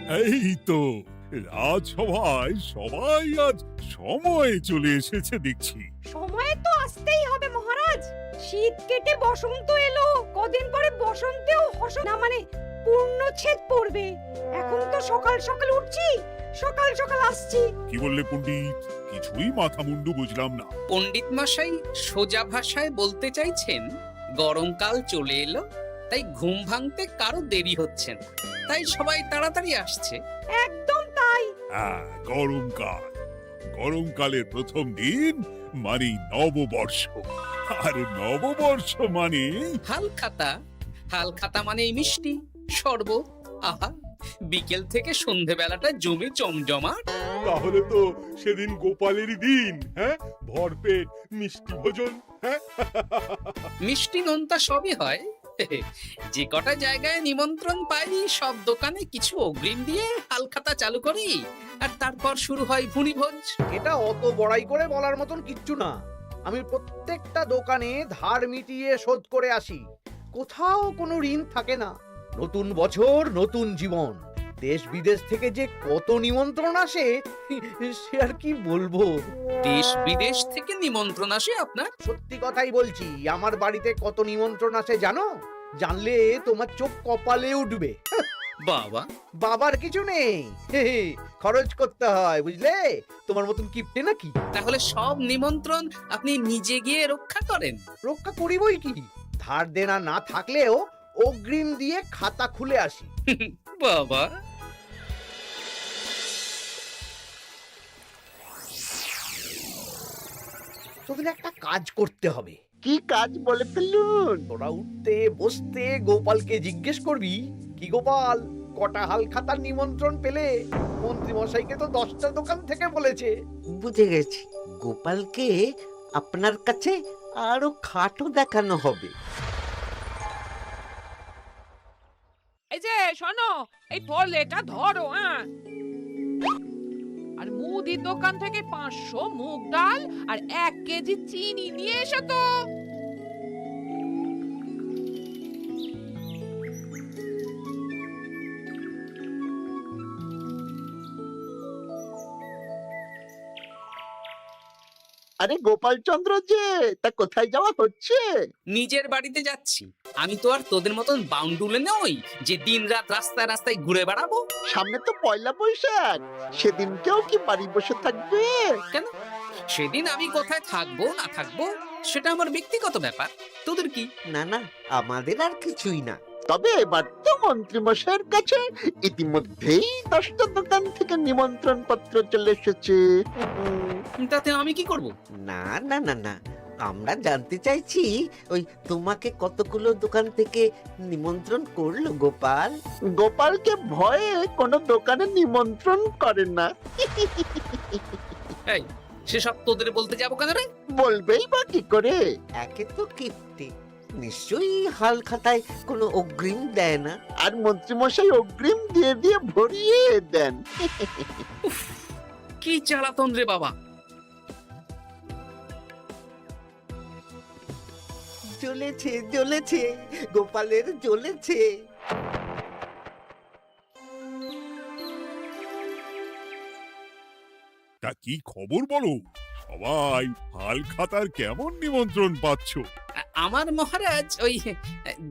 এই তো রাজসভায় সবাই আজ সময়ে চলে এসেছে দেখছি। সময় তো আসতেই হবে মহারাজ। শীত কেটে বসন্ত এলো, কদিন পরে বসন্তেও না মানে পূর্ণচ্ছেদ পড়বে। এখন তো সকাল সকাল উঠছি, সকাল সকাল আসছি। কি বললে পণ্ডিত? কিছুই মাথা মুন্ডু বুঝলাম না। পণ্ডিত মশাই সোজা ভাষায় বলতে চাইছেন গরমকাল চলে এলো, তাই ঘুম ভাঙতে কারো দেরি হচ্ছে না, তাই সবাই তাড়াতাড়ি আসছে। একদম তাই। হ্যাঁ, গরমকাল। গরমকালের প্রথম দিন মানে নববর্ষ, আর নববর্ষ মানে হালখাতা। হালখাতা মানে মিষ্টি শরবত। আহা, বিকেল থেকে সন্ধেবেলাটা জমে জমজমাট। তাহলে তো সেদিন গোপালেরই দিন, হ্যাঁ? ভরপেট মিষ্টি ভোজন, হ্যাঁ? মিষ্টি নোনতা সবই হয়। যে কটা জায়গায় নিমন্ত্রণ পাই সব দোকানে কিছু অগ্রিম দিয়ে হালখাতা চালু করি, আর তারপর শুরু হয় ভুনিভোজ। এটা অত বড়াই করে বলার মতন কিচ্ছু না। আমি প্রত্যেকটা দোকানে ধার মিটিয়ে শোধ করে আসি, কোথাও কোনো ঋণ থাকে না। নতুন বছর নতুন জীবন, দেশ বিদেশ থেকে যে কত নিমন্ত্রণ আসে সে আর কি বলবো। দেশ বিদেশ থেকে নিমন্ত্রণ আসে আপনার? সত্যি কথাই বলছি, আমার বাড়িতে কত নিমন্ত্রণ আসে জানো? জানলে তোমার চোখ কপালে উঠবে। বাবা, বাবার কিছু নেই, খরচ করতে হয় বুঝলে। তোমার মতন কিপটে নাকি? তাহলে সব নিমন্ত্রণ আপনি নিজে গিয়ে রক্ষা করেন? রক্ষা করিবই কি, ধার দেনা না থাকলেও অগ্রিম দিয়ে খাতা খুলে আসি। বাবা, তোদের একটা কাজ করতে হবে। কি কাজ বলে ফেলুন? তোরা উঠতে বসতে গোপালকে জিজ্ঞেস করবি, কি গোপাল কটা হাল খাতার নিমন্ত্রণ পেলে? মন্ত্রী মশাইকে তো 10টা দোকান থেকে বলেছে। বুঝে গেছি, গোপালকে আপনার কাছে আরো খাটো দেখানো হবে। এই যে শোনো, এই ফলেটা ধরো, হ্যাঁ? আর মুদির দোকান থেকে 500 মুগ ডাল আর 1 কেজি চিনি নিয়ে এসো তো। আরে গোপাল চন্দ্র যে, তা কোথায় যাওয়া হচ্ছে? নিজের বাড়িতে যাচ্ছি। আমি তো আর তোদের মতন বাউন্ডুলে নই যে দিন রাত রাস্তায় রাস্তায় ঘুরে বেড়াবো। সামনে তো পয়লা বৈশাখ, সেদিনকেও কি বাড়ি বসে থাকবে? কেন? সেদিন আমি কোথায় থাকবো না থাকবো সেটা আমার ব্যক্তিগত ব্যাপার, তোদের কি? না না, আমাদের আর কিছুই না। তবে এবার তো মন্ত্রী মশাইয়ের কাছে ইতিমধ্যেই 10টা দোকান থেকে নিমন্ত্রণ পত্র চলে এসেছে। তাতে আমি কি করব? না না না না, আমরা জানতে চাইছি ওই তোমাকে কতগুলো দোকান থেকে নিমন্ত্রণ করলো গোপাল? গোপালকে ভয়ে কোনো দোকানে নিমন্ত্রণ করে না। এই, সেসব তোদের বলতে যাবো কেন রে? বলবেই বা কি করে? একে তো কিপ্টে, নিশ্চয়ই হাল খাতায় কোনো অগ্রিম দেয় না, আর মন্ত্রী মশাই অগ্রিম দিয়ে দিয়ে ভরিয়ে দেন। কি জ্বালাতন রে বাবা। জ্বলেছে জ্বলেছে, গোপালের জ্বলেছে। তা কি খবর বলো? সবাই হালখাতার কেমন নিমন্ত্রণ পাচ্ছ? আমার মহারাজ ওই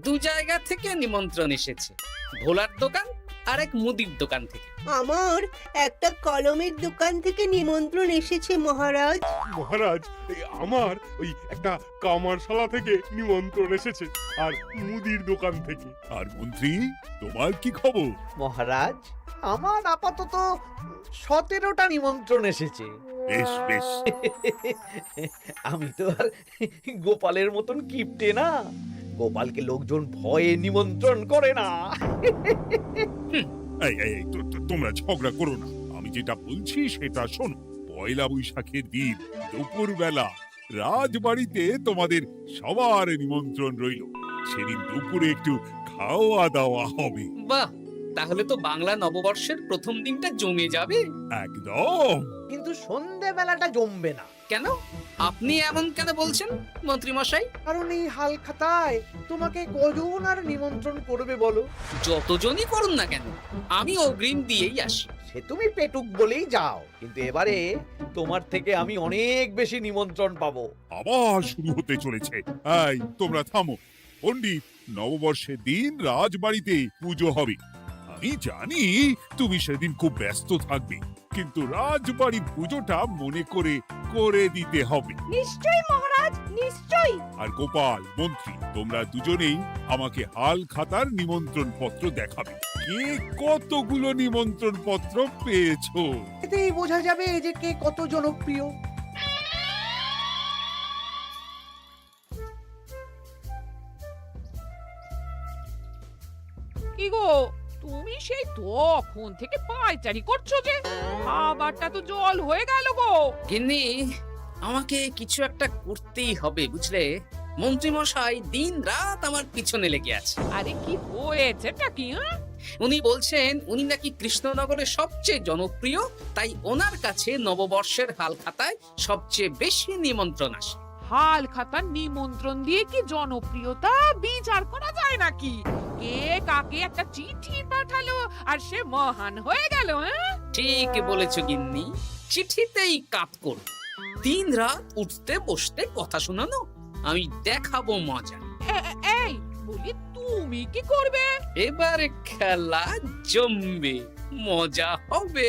2 জায়গা থেকে নিমন্ত্রণ এসেছে, ভোলার দোকান আর এক মুদির দোকান থেকে। আমার একটা কলমের দোকান থেকে নিমন্ত্রণ এসেছে মহারাজ। মহারাজ, আমার ওই একটা কামারশালা থেকে নিমন্ত্রণ এসেছে, আর মুদির দোকান থেকে। আর মন্ত্রী, তোমার কি খবর? মহারাজ, আমার আপাতত 17টা নিমন্ত্রণ এসেছে। বেশ বেশ। আমি তো আর গোপালের মতন কিপটে না, গোপালকে লোকজন ভয়ে নিমন্ত্রণ করে না। এই এই এই, তোমরা ঝগড়া করো না। আমি যেটা বলছি সেটা শোনো। পয়লা বৈশাখের দিন দুপুর বেলা রাজবাড়িতে তোমাদের সবার নিমন্ত্রণ রইল। সেদিন দুপুরে একটু খাওয়া দাওয়া হবে। বাহ, তাহলে তো বাংলা নববর্ষের প্রথম দিনটা জমে যাবে। একদম। কিন্তু সন্ধেবেলাটা জমবে না। কেন? আপনি এমন কেন বলছেন মন্ত্রী মশাই? কারণ এই হাল খাতায় তোমাকে কজন আর নিমন্ত্রণ করবে বলো? যতজনই করুন না কেন, আমি অগ্রিম দিয়েই আসি। সে তুমি পেটুক বলেই যাও, কিন্তু এবারে তোমার থেকে আমি অনেক বেশি নিমন্ত্রণ পাবো। আবার শুরু হতে চলেছে। এই তোমরা থামো। পণ্ডিত, নববর্ষের দিন রাজবাড়িতে পুজো হবে। আমি জানি তুমি সেদিন খুব ব্যস্ত থাকবে, কিন্তু রাজবাড়ির পুজোটা মনে করে করে দিতে হবে। নিশ্চয়ই মহারাজ, নিশ্চয়ই। আর গোপাল, মন্ত্রী, তোমরা দুজনেই আমাকে হাল খাতার নিমন্ত্রণ পত্র দেখাবে। কে কতগুলো নিমন্ত্রণ পত্র পেয়েছো? এতেই বোঝা যাবে যে কে কত জনপ্রিয়। কি গো, তুমি সেই তখন থেকে পায়চারি করছো যে? খাবারটা তো জল হয়ে গেল গো। গিন্নি, আমাকে কিছু একটা করতেই হবে বুঝলে। মন্ত্রী মশাই দিন রাত আমার পিছনে লেগে আছে। আরে কি হয়েছেটা কি? উনি বলছেন উনি নাকি কৃষ্ণনগরের সবচেয়ে জনপ্রিয়, তাই ওনার কাছে নববর্ষের হাল খাতায় সবচেয়ে বেশি নিমন্ত্রণ আসে। হাল খাতার নিমন্ত্রণ দিয়ে কি জনপ্রিয়তা বিচার করা যায় নাকি? কে কাকে একটা চিঠি পাঠালো আর সে মহান হয়ে গেল? ঠিক বলেছো গিন্নি, চিঠিতেই কাপ করো। দিন রাত উঠতে বসতে কথা শোনানো, আমি দেখাবো মজা। এই বলি, তুমি কি করবে? এবারে খেলা জমবে, মজা হবে।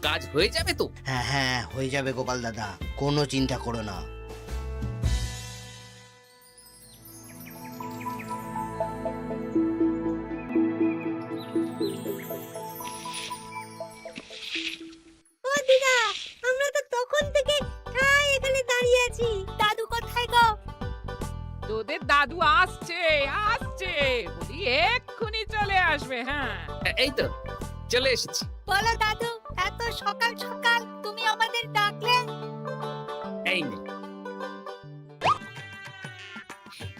কাজ হয়ে যাবে তো? হ্যাঁ হ্যাঁ, হয়ে যাবে গোপাল দাদা, কোনো চিন্তা করো না। ও দিদা, আমরা তো তখন থেকে ঠায় এখানে দাঁড়িয়ে আছি। দাদু কোথায় গো? তোদের দাদু আসছে আসছে, বলি এক্ষুনি চলে আসবে। হ্যাঁ, এই তো চলে এসেছি। বলো দাদু, এত সকাল সকাল তুমি আমাদের ডাকলে? এই নে,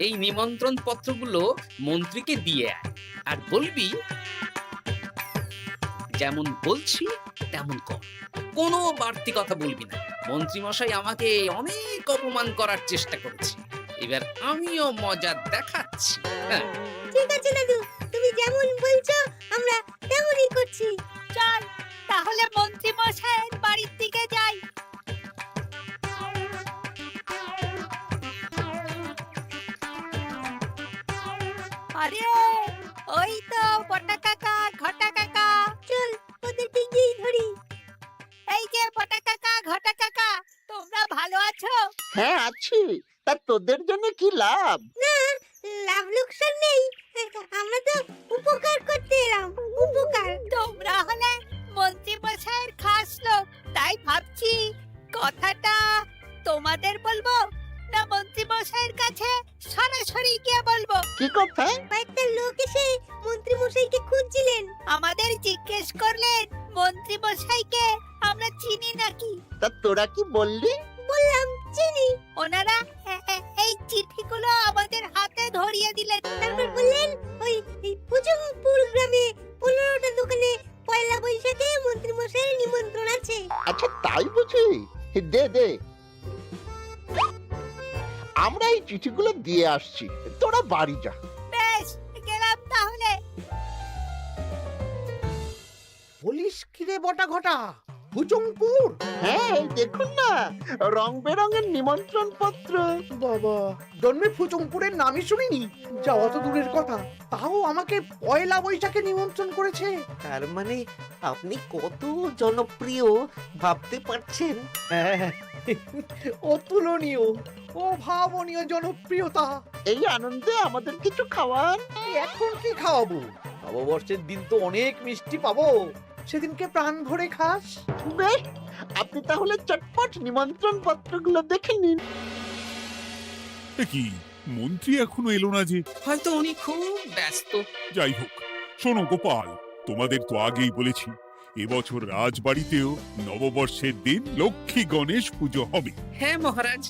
এই নিমন্ত্রণ পত্রগুলো মন্ত্রীকে দিয়ে আয়, আর বলবি যেমন বলছি তেমন কর, কোনো বাড়তি কথা বলবি না। মন্ত্রী মশাই আমাকে অনেক অপমান করার চেষ্টা করেছে, এবার আমিও মজা দেখাচ্ছি। হ্যাঁ, ঠিক আছে দাদু, তুমি যেমন বলছো আমরা তেমনই করছি। চল তাহলে মন্ত্রী মশাইয়ের বাড়ির দিকে যাই। আরে ওই তো পটা কাকা, ঘটা কাকা, চল ওদের দিকেই ধরি। এই যে পটা কাকা, ঘটা কাকা, তোমরা ভালো আছো? হ্যাঁ আছি। তা তোদের জন্য কি লাভ? না, লাভ লোকসান নেই, আমরা তো উপকার করতে এলাম। উপকার? তোমরা হলে মন্ত্রী মশাইয়ের খাস লোক, তাই ভাবছি কথাটা তোমাদের বলবো না মন্ত্রী মশাইয়ের কাছে সরাসরি গিয়ে বলবো। কি কথা? একটা লোক এসে মন্ত্রী মশাইকে খুঁজছিলেন, আমাদের জিজ্ঞেস করলেন মন্ত্রী মশাইকে আমরা চিনি নাকি। তা তোরা কি বললি? বললাম চিনি। ওনারা এই চিঠিগুলো আমাদের হাতে ধরিয়ে দিলেন, তারপর বললেন ওই পুজংপুর গ্রামে 15টা দোকানে পয়লা বৈশাখে মন্ত্রী মশাইয়ের নিমন্ত্রণ আছে। আচ্ছা তাই বুঝি? দে দে, আমরা এই চিঠিগুলো দিয়ে আসছি, তোরা বাড়ি যা। বেশ, গেলাম তাহলে। বলিস কিরে বটা ঘটা, ভুজংপুর? হ্যাঁ এই দেখুন না, রং বেরঙের নিমন্ত্রণ পত্র। বাবা, জন্মে ফুচুংপুরের নামই শুনিনি, যাওয়া তো দূরের কথা, তাও আমাকে পয়লা বৈশাখে নিমন্ত্রণ করেছে। তার মানে আপনি কত জনপ্রিয় ভাবতে পারছেন? হ্যাঁ, অতুলনীয়, অভাবনীয় জনপ্রিয়তা। এই আনন্দে আমাদের কিছু খাওয়ান। এখন কি খাওয়াবো? নববর্ষের দিন তো অনেক মিষ্টি পাবো, সেদিনকে প্রাণ ভরে খাস। বেশ, আপনি তাহলে চটপট নিমন্ত্রণ পত্রগুলো দেখে নিন। এ কি, মন্ত্রী এখনো এলো না যে? হয়তো উনি খুব ব্যস্ত। যাই হোক, শোনো গোপাল, তোমাদের তো আগেই বলেছি এবছর রাজবাড়িতেও নববর্ষের দিন লক্ষ্মী গণেশ পুজো হবে। হ্যাঁ মহারাজ,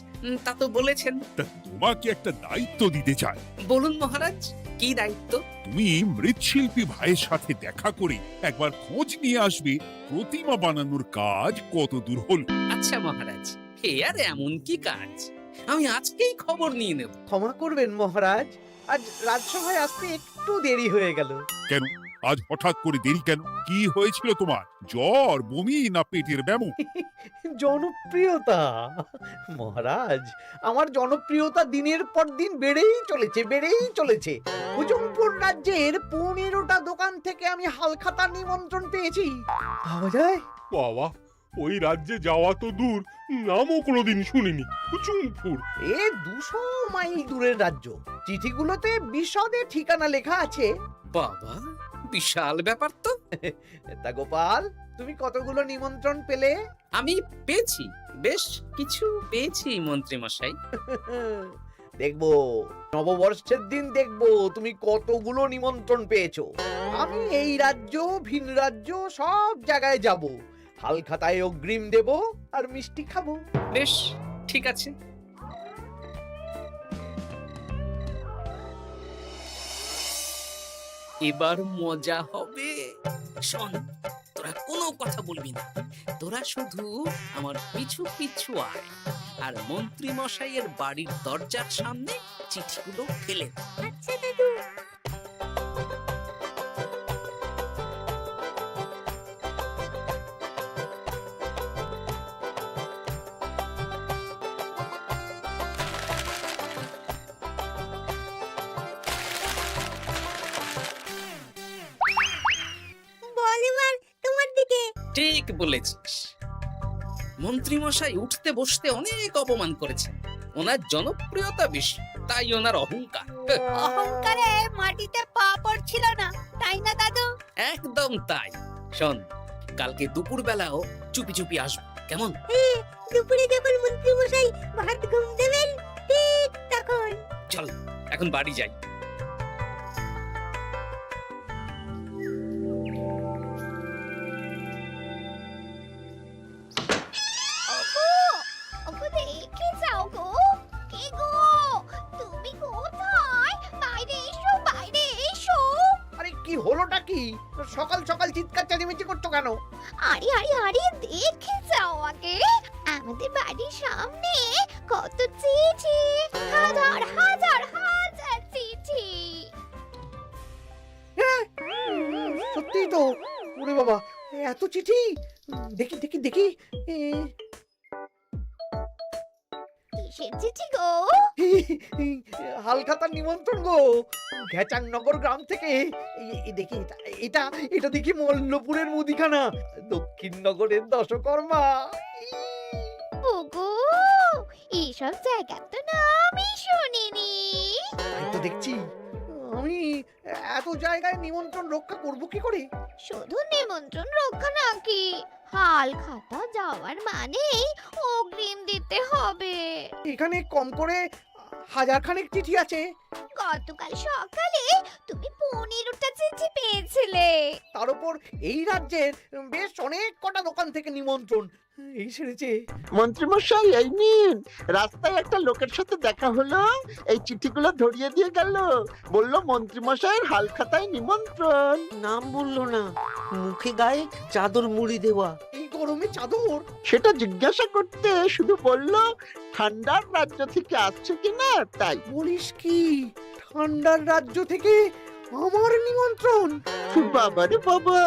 তা তো বলেছেন। তা তোমাকে একটা দায়িত্ব দিতে চাই। বলুন মহারাজ। কি দায়িত্ব? তুমি মৃৎশিল্পী ভাইয়ের সাথে দেখা করে একবার খোঁজ নিয়ে আসবে প্রতিমা বানানোর কাজ কত দূর হলো। আচ্ছা মহারাজ, এ আর এমন কি কাজ, আমি আজকেই খবর নিয়ে নেব। ক্ষমা করবেন মহারাজ, আজ রাজসভায় আসতে একটু দেরি হয়ে গেল। কেন আজ হঠাৎ করে দেরি কেন? কি হয়েছিল তোমার? জ্বর, বমি না পেটের ব্যামো? জনপ্রিয়তা মহারাজ, আমার জনপ্রিয়তা দিনের পর দিন বেড়েই চলেছে। হুজুমপুর রাজ্যের 15টা দোকান থেকে আমি হালখাতার নিমন্ত্রণ পেয়েছি। ভাবা যায়? বাবা, ওই রাজ্যে যাওয়া তো দূর, নামও কোনোদিন শুনিনি। হুজুমপুর। এ 200 মাইল দূরের রাজ্য। চিঠিগুলোতে বিশদে ঠিকানা লেখা আছে। বাবা, বিশাল ব্যাপার তো। তা গোপাল, তুমি কতগুলো নিমন্ত্রণ পেলে? আমি পেয়েছি, বেশ কিছু পেয়েছি মন্ত্রী মশাই। দেখবো নববর্ষের দিন দেখবো তুমি কতগুলো নিমন্ত্রণ পেয়েছো। আমি এই রাজ্য ভিন রাজ্য সব জায়গায় যাব, হালখাতায় অগ্রিম দেব আর মিষ্টি খাবো। বেশ, ঠিক আছে। এবার মজা হবে। শোন, তোরা কোনো কথা বলবি না, তোরা শুধু আমার পিছু পিছু আয় আর মন্ত্রী মশাইয়ের বাড়ির দরজার সামনে চিঠিগুলো ফেলে দে। আচ্ছা দাদু। বল এবার তোমার দিকে। ঠিক বলেছিস, মন্ত্রী মশাই উঠতে বসতে অনেক অপমান করেছেন। ওনার জনপ্রিয়তা বেশি, তাই ওনার অহংকার। অহংকারে মাটিতে পা পড়ছিল না, তাই না দাদু? একদম তাই। শোন, কালকে দুপুর বেলাও চুপি চুপি আসবো, কেমন? দুপুরে যখন মন্ত্রী মশাই ভাত ঘুম দেবেন ঠিক তখন। চল এখন বাড়ি যাই। ওগো দেখে যাও গো। কে গো? তুমি কোথায়? বাইরে এসো, বাইরে এসো। আরে কি হলোটা কি? সকাল সকাল চিৎকার চেঁচামেচি করছো কেন? আরে আরে আরে দেখে যাও আগে। আমাদের বাড়ির সামনে কত চিঠি, হাজার হাজার হাজার চিঠি। সত্যিই তো। ওরে বাবা, এত চিঠি! দেখি দেখি দেখি। কিসের চিঠি গো? হালখাতার নিমন্ত্রণ গো, ঘেচাংনগর গ্রাম থেকে। দেখি এটা এটা দেখি মল্লপুরের মুদিখানা, দক্ষিণনগরের দশকর্মা। ওগো, এইসব জায়গা তো নামই শুনিনি। তাই তো দেখছি। আমি এত জায়গায় নিমন্ত্রণ রক্ষা করব কি করে? শুধু নিমন্ত্রণ রক্ষা নাকি, হালখাতা যাওয়ার মানেই অগ্রিম দিতে হবে। এখানে কম করে 1000 খানেক চিঠি আছে। গতকাল সকালে তুমি 15টা চিঠি পেয়েছিলে। তার উপর এই রাজ্যের বেশ অনেক কটা দোকান থেকে নিমন্ত্রণ এই সেরেছে। মন্ত্রীমশাই এই নিন, রাস্তায় একটা লোকের সাথে দেখা হলো, এই চিঠিগুলো ধরিয়ে দিয়ে গেল, বললো মন্ত্রীমশাইয়ের হালখাতায় নিমন্ত্রণ। নাম বললো না, মুখে গায়ে চাদর মুড়ি দেওয়া। এই গরমে চাদর? সেটা জিজ্ঞাসা করতে শুধু বললো ঠান্ডার রাজ্য থেকে আসছে কিনা তাই। বলিস কি, ঠান্ডার রাজ্য থেকে আমার নিমন্ত্রণ? বাবারে বাবা,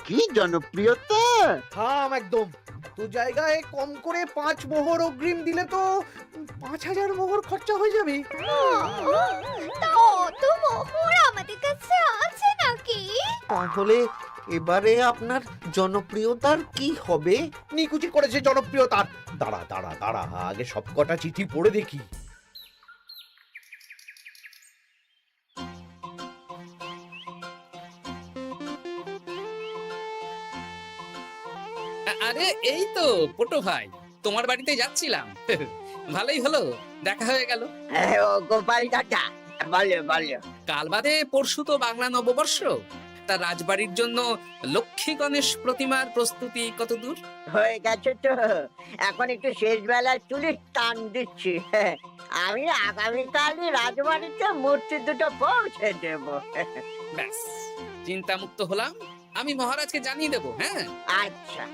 কি জনপ্রিয়তা! থাম একদম। তো জায়গায় কম করে 5 মোহর অগ্রিম দিলে তো 5000 মোহর খরচা হয়ে যাবে। তা অত মোহর আমাদের কাছে আছে নাকি? তাহলে এবারে আপনার জনপ্রিয়তার কি হবে? নিকুচি করেছে জনপ্রিয়তার। দাঁড়া দাঁড়া দাঁড়া, আগে সব কটা চিঠি পড়ে দেখি। আরে এই তো পটু ভাই, তোমার বাড়িতে যাচ্ছিলাম। ভালোই হলো, দেখা হয়ে গেল। গোপাল দাদা, বলো বলো। কাল বাদে পরশু তো বাংলা নববর্ষ, তা রাজবাড়ির জন্য লক্ষ্মী গণেশ প্রতিমার প্রস্তুতি কত দূর? হয়ে গেছে তো, এখন একটু শেষ বেলায় তুলির টান দিচ্ছি। আমি আগামীকালই রাজবাড়িতে মূর্তি দুটো পৌঁছে দেব। ব্যাস, চিন্তামুক্ত হলাম। আমি মহারাজকে জানিয়ে দেবো। হ্যাঁ, আচ্ছা।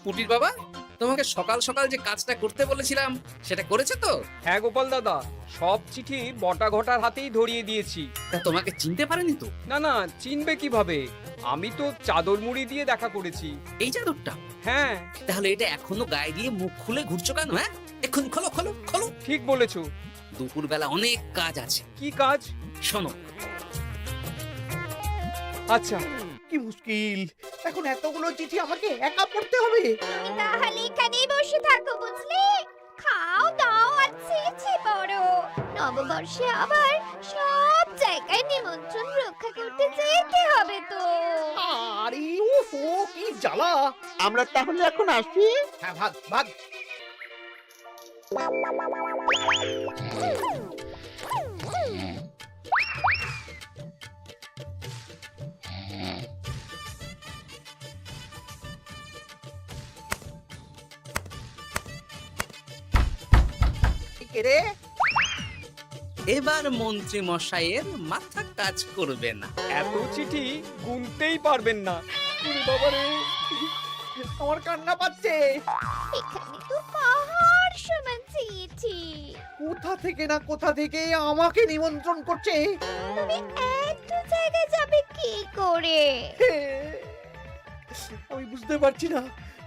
পুটির বাবা, তোমাকে সকাল সকাল যে কাজটা করতে বলেছিলাম সেটা করেছে তো? হ্যাঁ গোপাল দাদা, সব চিঠি বটা ঘটার হাতেই ধরিয়ে দিয়েছি। তা তোমাকে চিনতে পারেনি তো? না না, চিনবে কিভাবে? আমি তো চাদর মুড়ি দিয়ে দেখা করেছি। এই চাদরটা? হ্যাঁ, তাহলে এটা এখনো গায়ে দিয়ে মুখ খুলে ঘুরছো কেন? হ্যাঁ, এক্ষুনি খোলো খোলো খোলো। ঠিক বলেছো। দুপুরবেলা অনেক কাজ আছে। কি কাজ? শোনো। আচ্ছা। কি মুশকিল, এখন এতগুলো চিঠি আমাকে একা পড়তে হবে। তাহলে এখানেই বসে থাকো, বুঝলে? খাও দাও আর চিঠি পড়ো। নববর্ষে আবার সব জায়গায় নিমন্ত্রণ রক্ষা করতে যেতে হবে তো। আরে ওফো, কি জ্বালা। আমরা তাহলে এখন আসি। হ্যাঁ, ভাগ ভাগ। কে রে? এবার মন্ত্রী মশাইয়ের মাথা কাজ করবে না। এত চিঠি গুনতেই পারবেন না। ওরে বাবারে, আমার কান্না পাচ্ছে। এখানে তো পাহাড় সমান চিঠি। কোথা থেকে না কোথা থেকে আমাকে নিমন্ত্রণ করছে। তুমি এত জায়গায় যাবে কি করে? আমি বুঝতে পারছি না।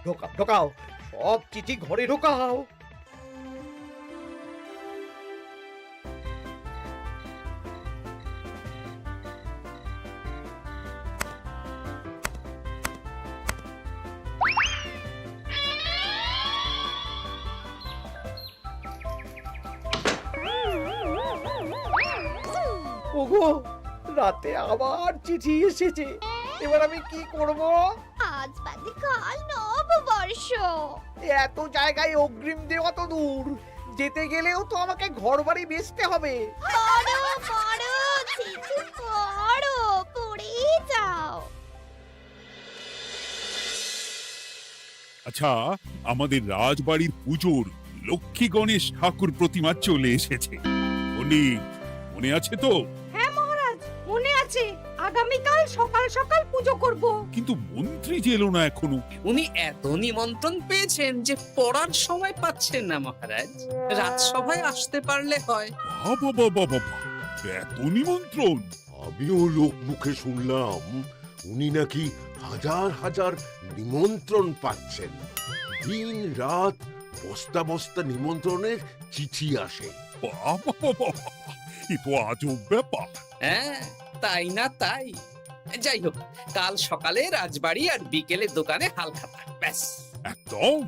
ঢোকাও ঢোকাও, সব চিঠি ঘরে ঢোকাও। ওগো, রাতে আবার চিঠি এসেছে। এবার আমি কি করব? আজ বাদে কাল নববর্ষ। এত জায়গায় অগ্রিম দেওয়া তো দূর, যেতে গেলেও তো আমাকে ঘর বাড়ি বেচতে হবে। পড়ো পড়ো, চিঠি পড়ো, পড়েই যাও। আচ্ছা, আমাদের রাজবাড়ির পুজোর লক্ষ্মী গণেশ ঠাকুর প্রতিমা চলে এসেছে। পণ্ডিত, মনে আছে তো? হ্যাঁ মহারাজ, মনে আছে। আগামীকাল সকাল সকাল পুজো করব। কিন্তু মন্ত্রী যে এলো না এখনো। উনি এত নিমন্ত্রণ পেয়েছেন যে পড়ার সময় পাচ্ছেন না মহারাজ। রাজসভায় আসতে পারলে হয়। বাবা বাবা বাবা, এত নিমন্ত্রণ! আমিও লোক মুখে শুনলাম উনি নাকি হাজার হাজার নিমন্ত্রণ পাচ্ছেন। দিন রাত বস্তা বস্তা নিমন্ত্রণের চিঠি আসে। বাবা বাবা, এ তো আজব ব্যাপার। হ্যাঁ, তাই না তাই। যাই হোক, কাল সকালে রাজবাড়ি আর বিকেলে দোকানে হালখাতা। ব্যাস। একদম।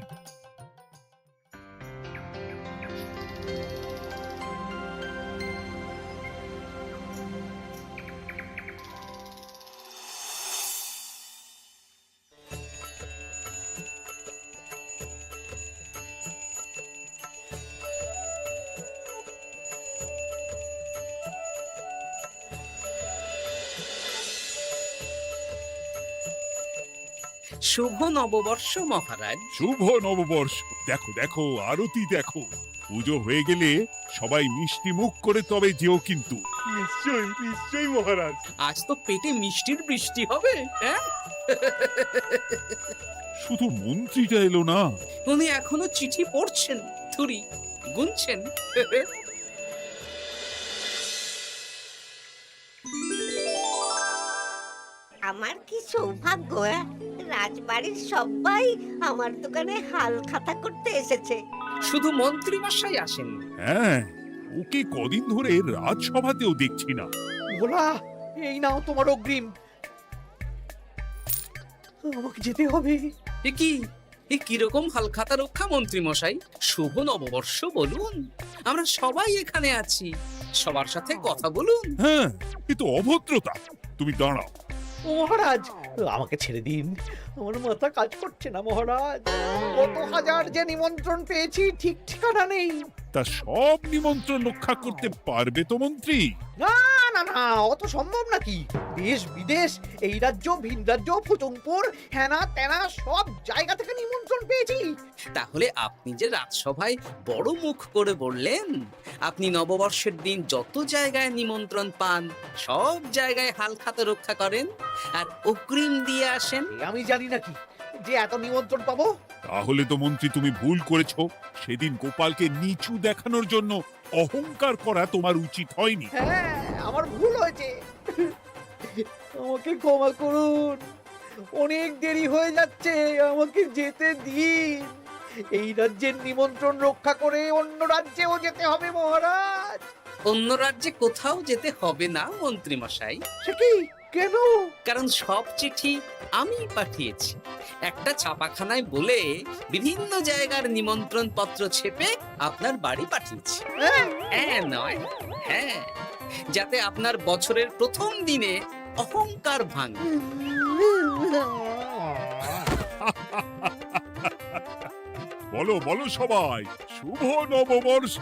শুভ নববর্ষ মহারাজ। শুভ নববর্ষ। দেখো দেখো, আরতি দেখো। পুজো হয়ে গেলে সবাই মিষ্টি মুখ করে তবে যেও কিন্তু। নিশ্চয়ই নিশ্চয়ই মহারাজ। আজ তো পেটে মিষ্টির বৃষ্টি হবে। হ্যাঁ, শুধু মন্ত্রীটা এলো না। উনি এখনো চিঠি পড়ছেন, থুরি গুনছেন। আমার কি সৌভাগ্য! রাজবাড়ির সবাই আমার দোকানে হাল খাতা করতে এসেছে। শুধু মন্ত্রী মশাই আসেন। হ্যাঁ, ওকে কদিন ধরে রাজসভাতেও দেখছি না। ভোলা, এই নাও তোমার অগ্রিম। আমাকে যেতে হবে। এ কিরকম হালখাতা রক্ষা মন্ত্রী মশাই? শুভ নববর্ষ বলুন, আমরা সবাই এখানে আছি। সবার সাথে কথা বলুন। হ্যাঁ, এ তো অভদ্রতা। তুমি দাঁড়াও। মহারাজ, আমাকে ছেড়ে দিন। আমার মাথা কাজ করছে না মহারাজ। কত হাজার যে নিমন্ত্রণ পেয়েছি, ঠিক ঠিকানা নেই। তা সব নিমন্ত্রণ রক্ষা করতে পারবে তো মন্ত্রী? না না না না, অত সম্ভব নাকি? দেশ বিদেশ, এই রাজ্য ভিন রাজ্য, ফুতুংপুর, হ্যানা ত্যানা সব জায়গা থেকে নিমন্ত্রণ পেয়েছি। তাহলে আপনি যে রাজসভায় বড় মুখ করে বললেন আপনি নববর্ষের দিন যত জায়গায় নিমন্ত্রণ পান সব জায়গায় হালখাতা রক্ষা করেন আর অগ্রিম দিয়ে আসেন। এ আমি জানি নাকি যে এত নিমন্ত্রণ পাবো? তাহলে তো মন্ত্রী তুমি ভুল করেছো। সেদিন গোপালকে নিচু দেখানোর জন্য অহংকার করা তোমার উচিত হয়নি। হ্যাঁ, আমার ভুল হয়েছে, আমাকে ক্ষমা করুন। অনেক দেরি হয়ে যাচ্ছে, আমাকে যেতে দিন। এই রাজ্যের নিমন্ত্রণ রক্ষা করে অন্য রাজ্যেও যেতে হবে মহারাজ। অন্য রাজ্যে কোথাও যেতে হবে না মন্ত্রী মশাই, সে কি? কেন? কারণ সব চিঠি আমি পাঠিয়েছি। একটা ছাপাখানায় বলে বিভিন্ন জায়গার নিমন্ত্রণ পত্র ছেপে আপনার বাড়ি পাঠিয়েছি। হ্যাঁ? হ্যাঁ নয় হ্যাঁ, যাতে আপনার বছরের প্রথম দিনে অহংকার ভাঙে। বলো বলো সবাই, শুভ নববর্ষ।